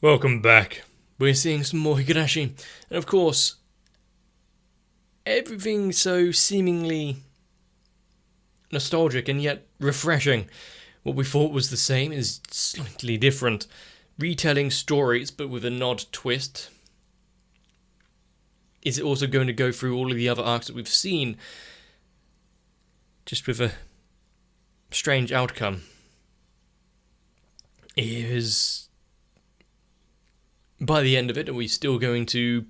Welcome back. We're seeing some more Higurashi, and of course, everything so seemingly nostalgic and yet refreshing. What we thought was the same is slightly different, retelling stories but with a nod twist. Is it also going to go through all of the other arcs that we've seen, just with a strange outcome? Is by the end of it, are we still going to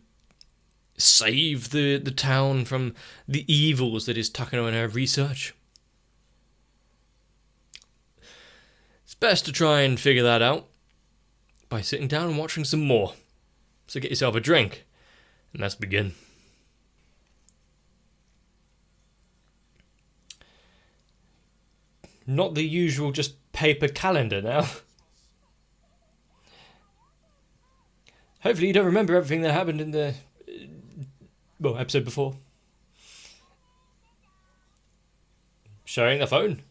save the town from the evils that is Takano and her research? It's best to try and figure that out by sitting down and watching some more. So get yourself a drink, and let's begin. Not the usual just paper calendar now. Hopefully you don't remember everything that happened in the episode before. Showing the phone.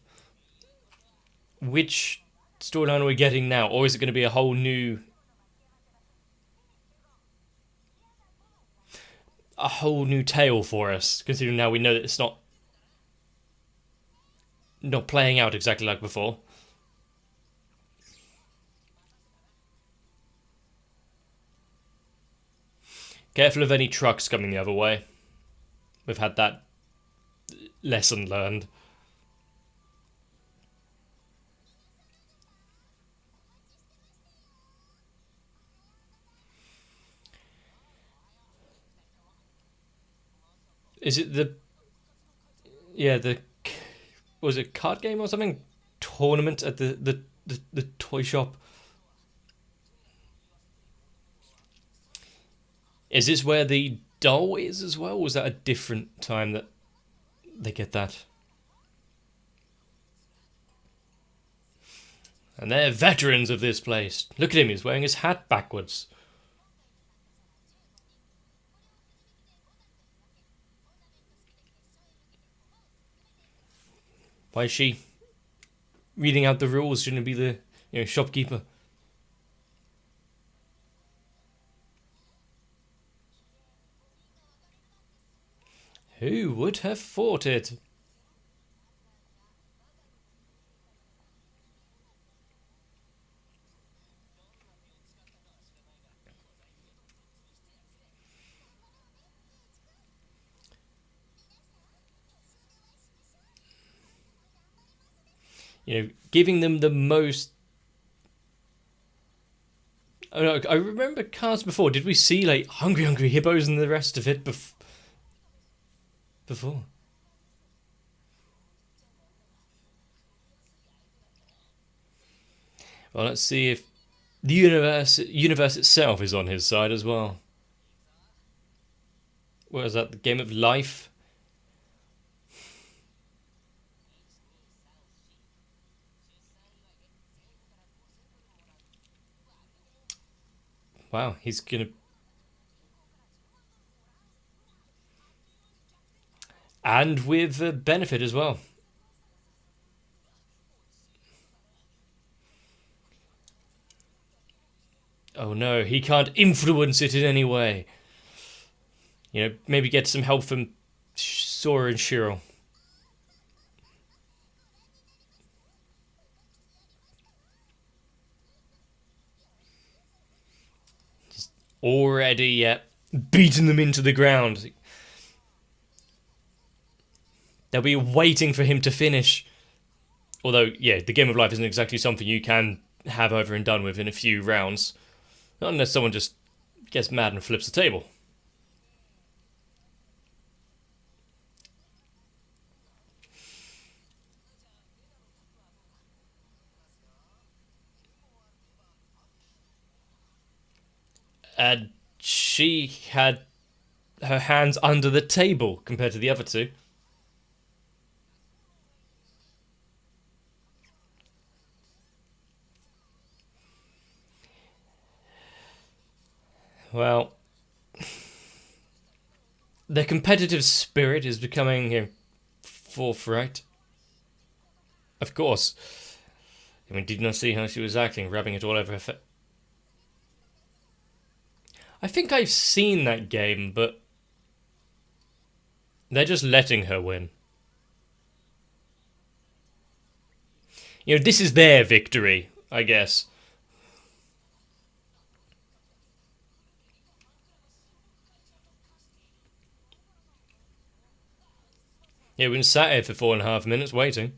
Which storyline are we getting now? Or is it going to be a whole new tale for us, considering now we know that it's not playing out exactly like before? Careful of any trucks coming the other way. We've had that lesson learned. Is it the was it card game or something? Tournament at the toy shop? Is this where the doll is as well? Or was that a different time that they get that? And they're veterans of this place. Look at him, he's wearing his hat backwards. Why is she reading out the rules? Shouldn't it be the shopkeeper? Who would have thought it? Giving them the most. I remember cards before. Did we see like hungry hippos and the rest of it before? Well, let's see if the universe itself is on his side as well. What is that? The game of life? Wow, he's gonna. And with a benefit as well. Oh no, he can't influence it in any way. Maybe get some help from Sora and Shiro. Just already, beating them into the ground. They'll be waiting for him to finish. Although, the game of life isn't exactly something you can have over and done with in a few rounds. Not unless someone just gets mad and flips the table. And she had her hands under the table compared to the other two. Well, their competitive spirit is becoming forthright. Of course. Did you not see how she was acting, rubbing it all over her face? I think I've seen that game, but they're just letting her win. You know, this is their victory, I guess. Yeah, we've been sat here for 4.5 minutes waiting.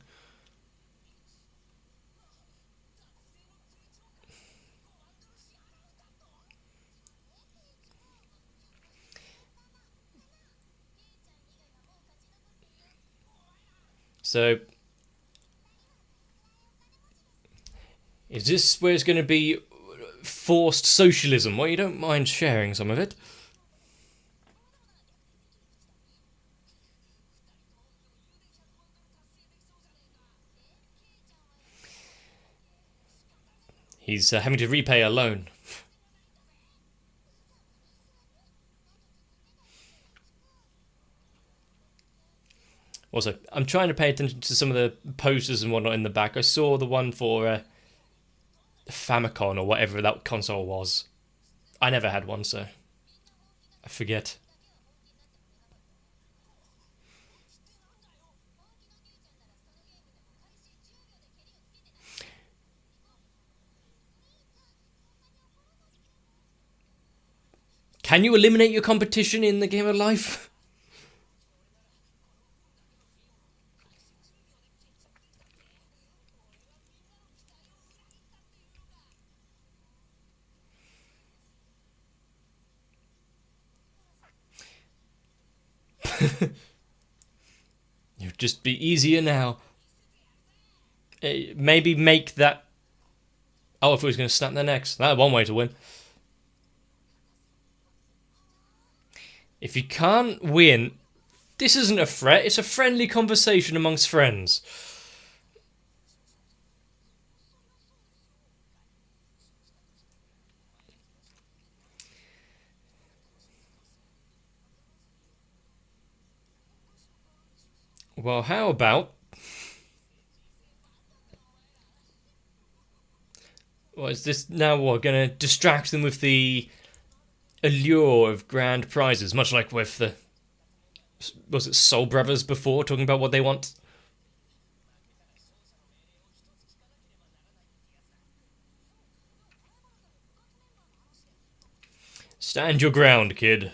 So, is this where it's going to be forced socialism? Well, you don't mind sharing some of it. He's having to repay a loan. Also, I'm trying to pay attention to some of the posters and whatnot in the back. I saw the one for Famicom or whatever that console was. I never had one, so I forget. Can you eliminate your competition in the game of life? It'd just be easier now. Maybe make that. Oh, if it was going to snap their necks. That's one way to win. If you can't win, this isn't a threat, it's a friendly conversation amongst friends. Well, how about... Well, is this now what? Going to distract them with the allure of grand prizes, much like with the... Was it Soul Brothers before, talking about what they want? Stand your ground, kid.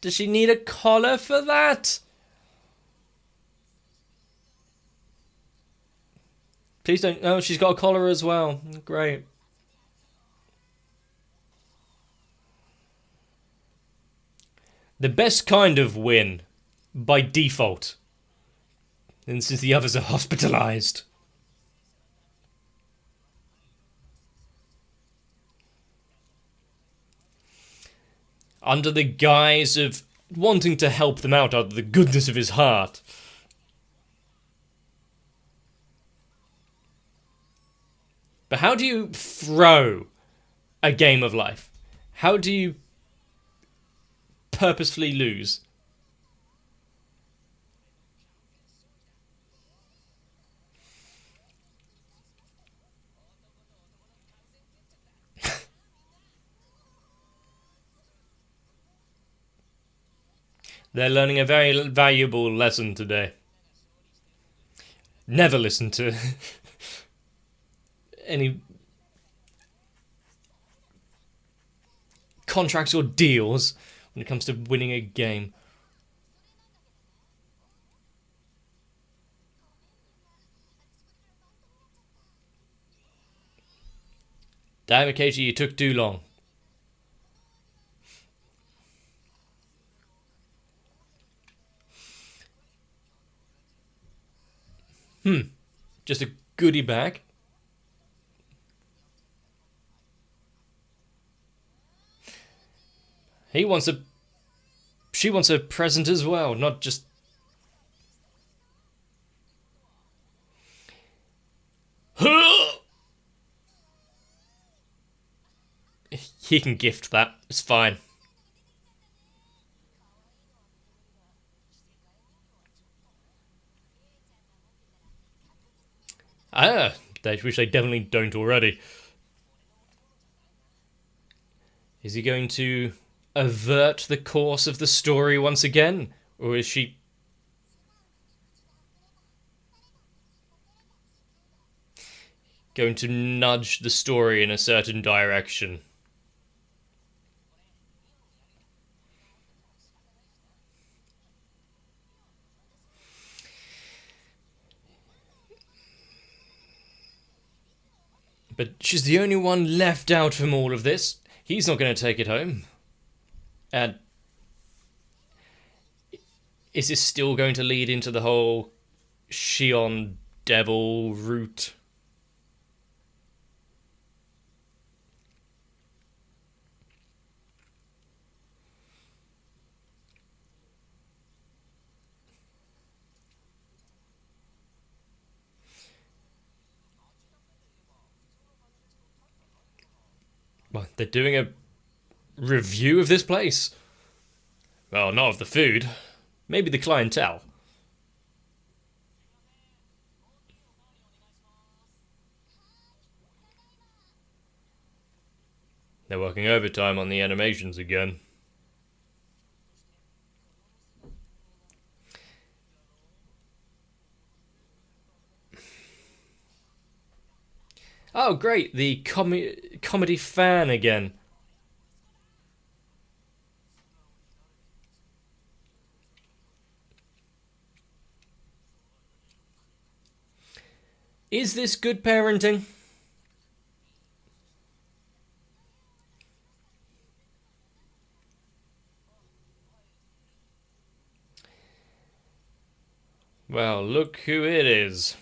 Does she need a collar for that? Please don't... Oh, she's got a collar as well. Great. The best kind of win, by default. And since the others are hospitalized. Under the guise of wanting to help them out of the goodness of his heart. But how do you throw a game of life? How do you purposefully lose? They're learning a very valuable lesson today. Never listen to any contracts or deals when it comes to winning a game. Damn it, Katie, you took too long. Just a goodie bag. He wants a... She wants a present as well, not just... He can gift that. It's fine. Which they definitely don't already. Is he going to avert the course of the story once again? Or is she... going to nudge the story in a certain direction? But she's the only one left out from all of this. He's not going to take it home. And is this still going to lead into the whole Shion devil route? Well, they're doing a review of this place. Well, not of the food. Maybe the clientele. They're working overtime on the animations again. Oh, great, the comedy fan again. Is this good parenting? Well, look who it is.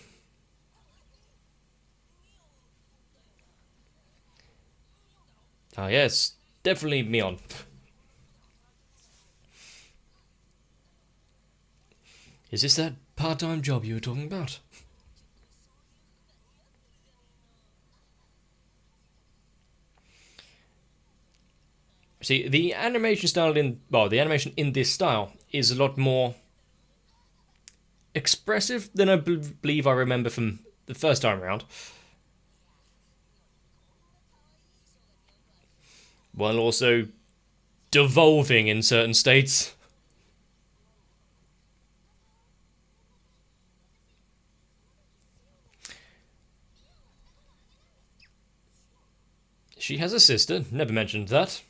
Ah, yes, definitely Mion. Is this that part-time job you were talking about? See, the animation in this style is a lot more expressive than I believe I remember from the first time around. While also devolving in certain states. She has a sister, never mentioned that.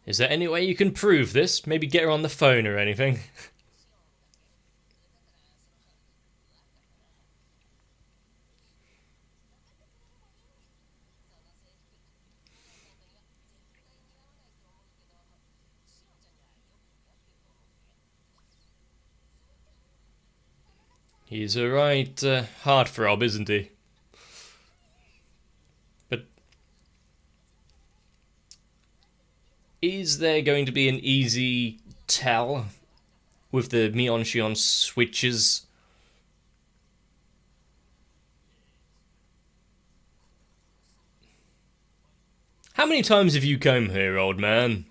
Is there any way you can prove this? Maybe get her on the phone or anything? He's a right heartthrob, isn't he? But is there going to be an easy tell with the Mion Shion switches? How many times have you come here, old man?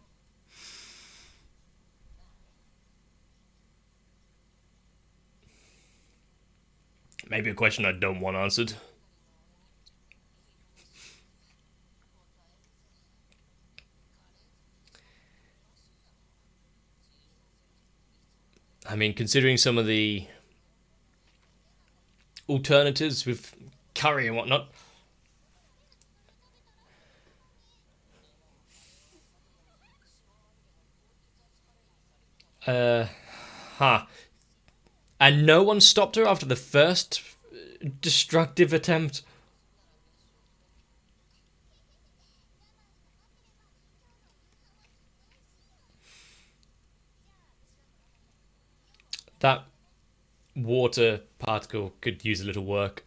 Maybe a question I don't want answered. I mean, considering some of the alternatives with curry and whatnot. Huh. And no one stopped her after the first destructive attempt. That water particle could use a little work.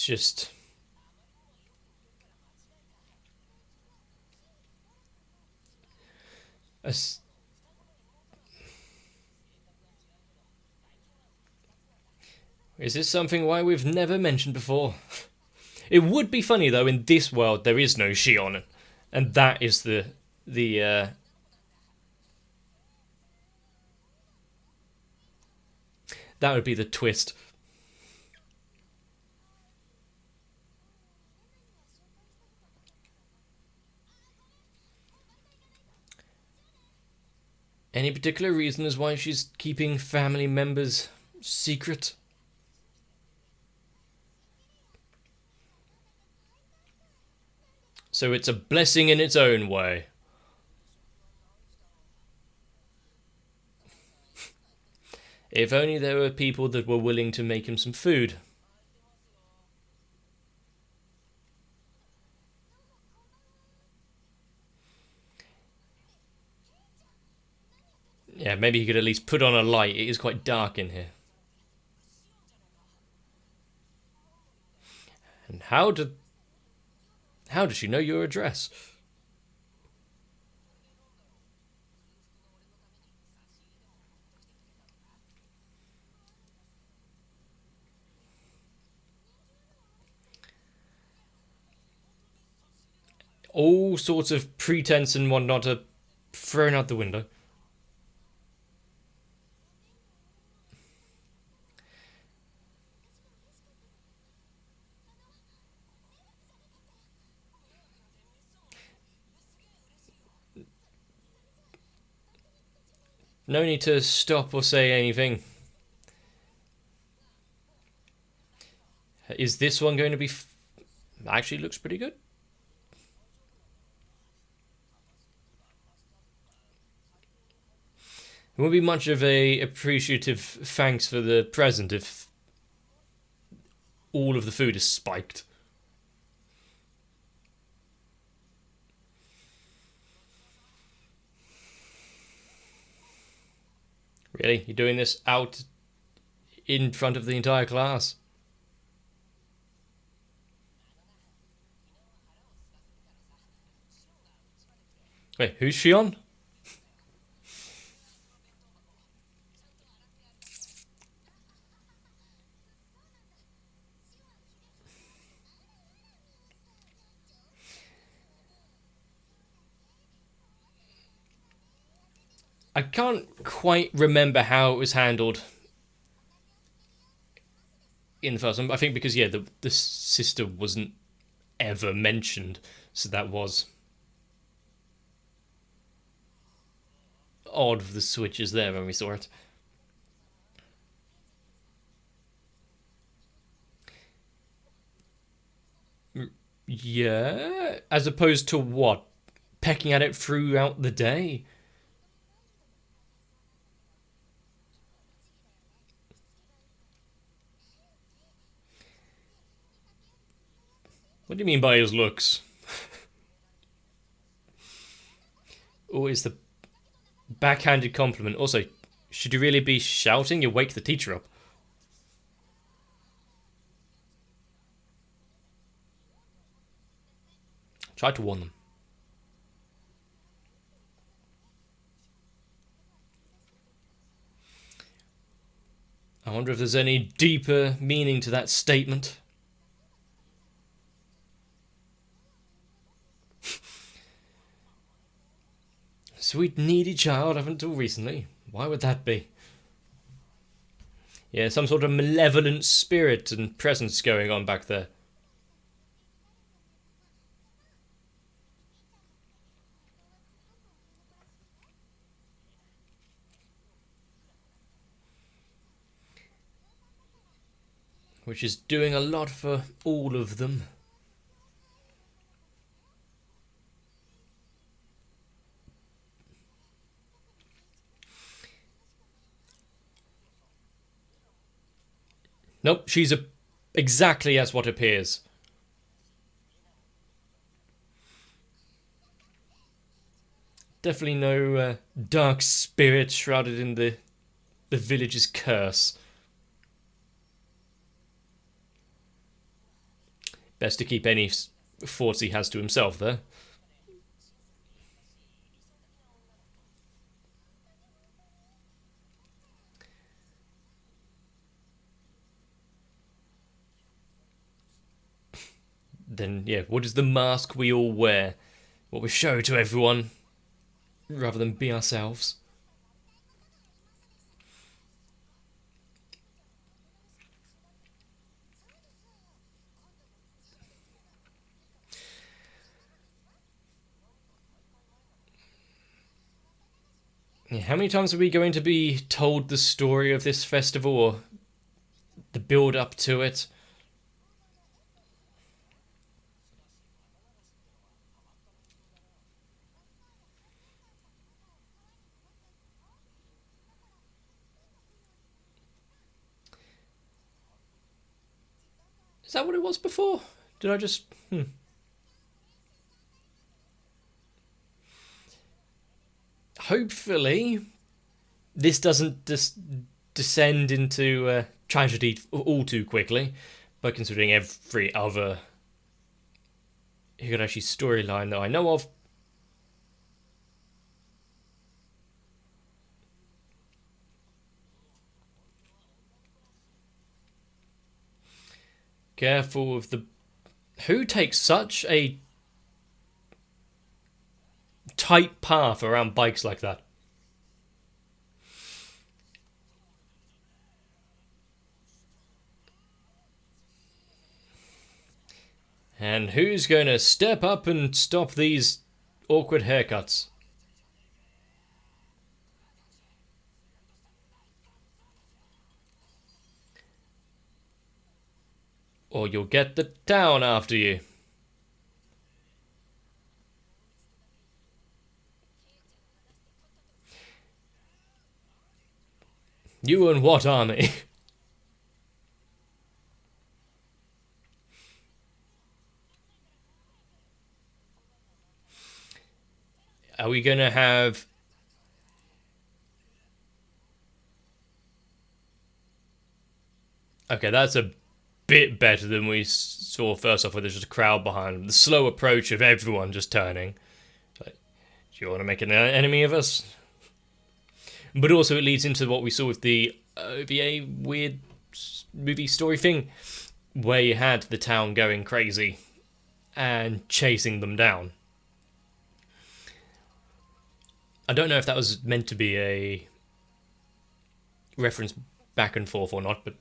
just... Is this something why we've never mentioned before? It would be funny though, in this world there is no Shion, and that is the that would be the twist. Any particular reason as why she's keeping family members secret? So it's a blessing in its own way. If only there were people that were willing to make him some food. Yeah, maybe he could at least put on a light. It is quite dark in here. And how does she know your address? All sorts of pretense and whatnot are thrown out the window. No need to stop or say anything. Is this one going to be... Actually looks pretty good. It won't be much of a appreciative thanks for the present if all of the food is spiked. Really? You're doing this out in front of the entire class? Wait, who's Shion? I can't quite remember how it was handled in the first one. I think because, yeah, the sister wasn't ever mentioned, so that was odd of the switches there when we saw it. Yeah, as opposed to what? Pecking at it throughout the day? What do you mean by his looks? Always the backhanded compliment. Also, should you really be shouting? You'll wake the teacher up. Try to warn them. I wonder if there's any deeper meaning to that statement. Sweet needy child up until recently. Why would that be? Yeah, some sort of malevolent spirit and presence going on back there. Which is doing a lot for all of them. Nope, she's exactly as what appears. Definitely no dark spirit shrouded in the village's curse. Best to keep any thoughts he has to himself there. Then, yeah, what is the mask we all wear? What we show to everyone, rather than be ourselves. Yeah, how many times are we going to be told the story of this festival, or the build up to it? Is that what it was before? Did I just... Hopefully, this doesn't descend into tragedy all too quickly, but considering every other Higurashi storyline that I know of. Careful of the... Who takes such a tight path around bikes like that? And who's going to step up and stop these awkward haircuts? Or you'll get the town after you. You and what army? Are we going to have... Okay, that's a bit better than we saw first off, where there's just a crowd behind them. The slow approach of everyone just turning. Like, do you want to make an enemy of us? But also it leads into what we saw with the OVA weird movie story thing, where you had the town going crazy and chasing them down. I don't know if that was meant to be a reference back and forth or not, but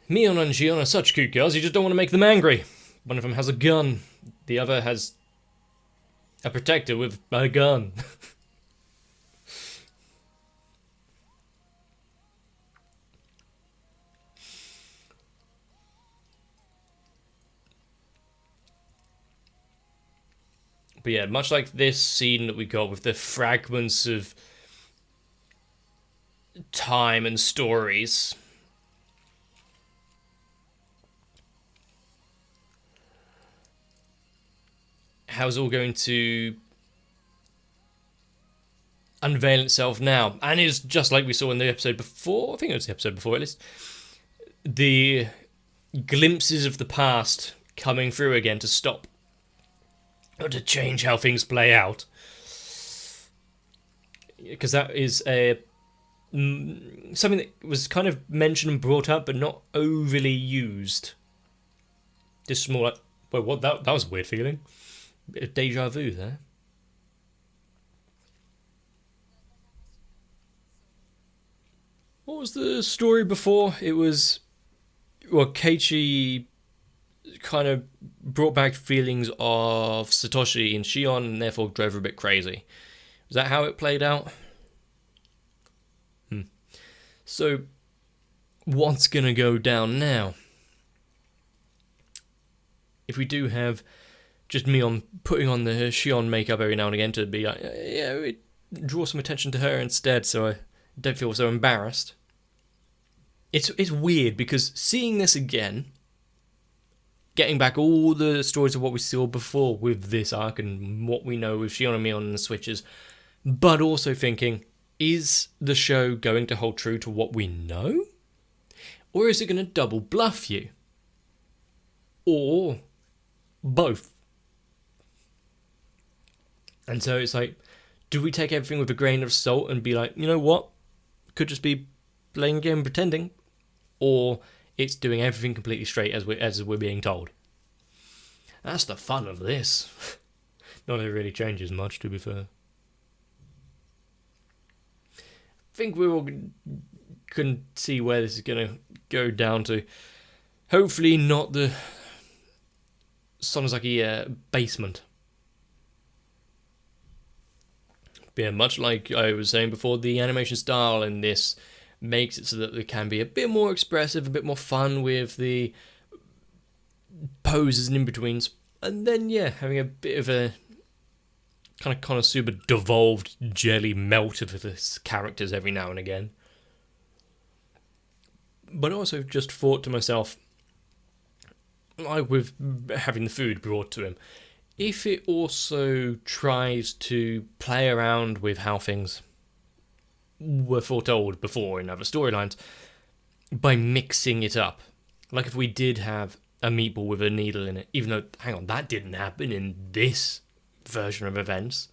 Mion and Gion are such cute girls, you just don't want to make them angry. One of them has a gun, the other has a protector with a gun. But yeah, much like this scene that we got with the fragments of time and stories, how's it all going to unveil itself now? And it's just like we saw in the episode before, I think it was the episode before at least, the glimpses of the past coming through again to stop, or to change how things play out. Because that is a something that was kind of mentioned and brought up, but not overly used. Just more like, wait, what? That was a weird feeling. Bit of deja vu there. What was the story before? It was, well, Keiichi kind of brought back feelings of Satoshi and Shion, and therefore drove her a bit crazy. Was that how it played out? So, what's gonna go down now? If we do have just Mion putting on the Shion makeup every now and again to be like, yeah, draw some attention to her instead, so I don't feel so embarrassed. It's weird because seeing this again, getting back all the stories of what we saw before with this arc and what we know with Shion and Mion and the switches, but also thinking, is the show going to hold true to what we know? Or is it going to double bluff you? Or both? And so it's like, do we take everything with a grain of salt and be like, you know what? Could just be playing a game and pretending? Or it's doing everything completely straight as we're being told. That's the fun of this. Not that it really changes much, to be fair. I think we all can see where this is going to go down to. Hopefully not the Sonozaki basement. But yeah, much like I was saying before, the animation style in this makes it so that it can be a bit more expressive, a bit more fun with the poses and in-betweens. And then, yeah, having a bit of a kind of Konosuba devolved jelly melted with its characters every now and again. But I also just thought to myself, like with having the food brought to him, if it also tries to play around with how things were foretold before in other storylines by mixing it up. Like if we did have a meatball with a needle in it, even though, hang on, that didn't happen in this version of events.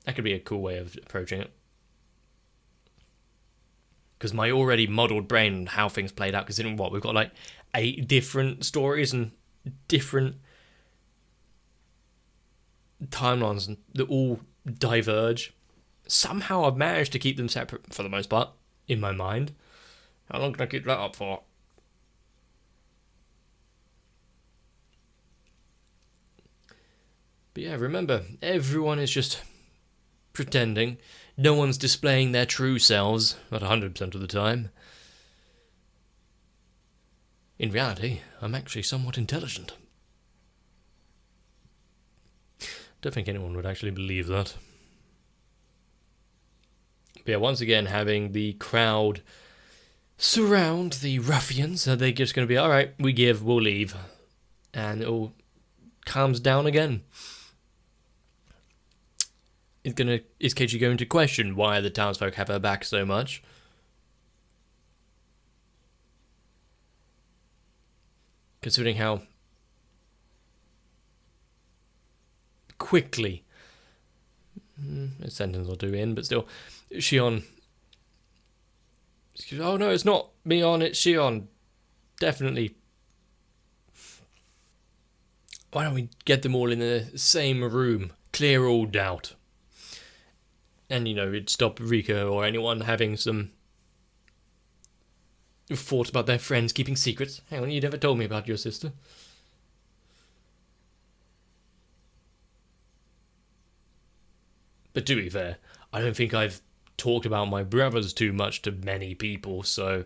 That could be a cool way of approaching it. Because my already muddled brain and how things played out, considering what, we've got like 8 different stories and different timelines that all diverge. Somehow I've managed to keep them separate for the most part, in my mind. How long can I keep that up for? But yeah, remember, everyone is just pretending. No one's displaying their true selves, not 100% of the time. In reality, I'm actually somewhat intelligent. Don't think anyone would actually believe that. But yeah, once again, having the crowd surround the ruffians, so they're just going to be, alright, we give, we'll leave. And it all calms down again. Is Keiichi going to question why the townsfolk have her back so much? Considering how quickly, a sentence or two in, but still, Shion, oh no, it's not Mion, it's Shion, definitely. Why don't we get them all in the same room, clear all doubt? And, you know, it'd stop Rika or anyone having some thoughts about their friends keeping secrets. Hang on, you never told me about your sister. But to be fair, I don't think I've talked about my brothers too much to many people, so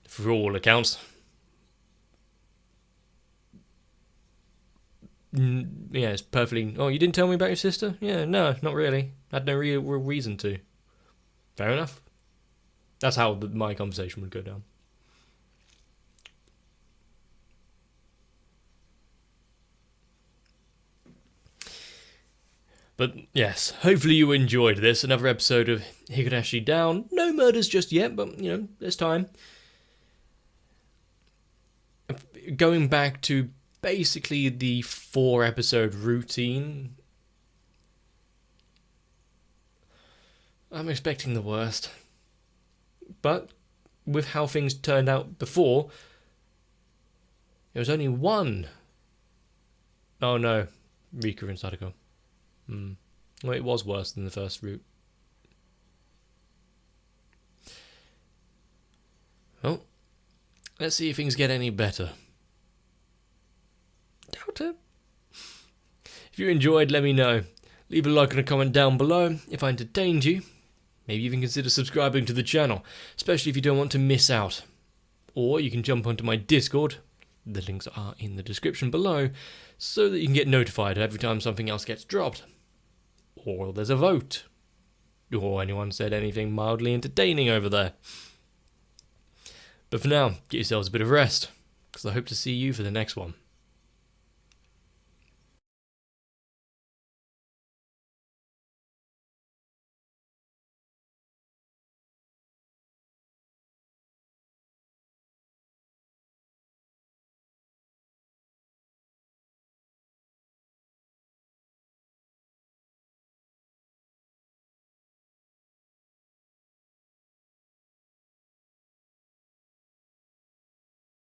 for all accounts, yeah, it's perfectly... Oh, you didn't tell me about your sister? Yeah, no, not really. I had no real reason to. Fair enough. That's how my conversation would go down. But yes, hopefully you enjoyed this. Another episode of Higurashi down. No murders just yet, but, you know, there's time. Going back to basically the 4-episode routine. I'm expecting the worst. But with how things turned out before, there was only one. Oh no, Rika and Sadako. Well, it was worse than the first route. Well, let's see if things get any better. Doubt it. If you enjoyed, let me know. Leave a like and a comment down below if I entertained you. Maybe even consider subscribing to the channel, especially if you don't want to miss out. Or you can jump onto my Discord. The links are in the description below, so that you can get notified every time something else gets dropped. Or there's a vote. Or anyone said anything mildly entertaining over there. But for now, get yourselves a bit of rest. because I hope to see you for the next one.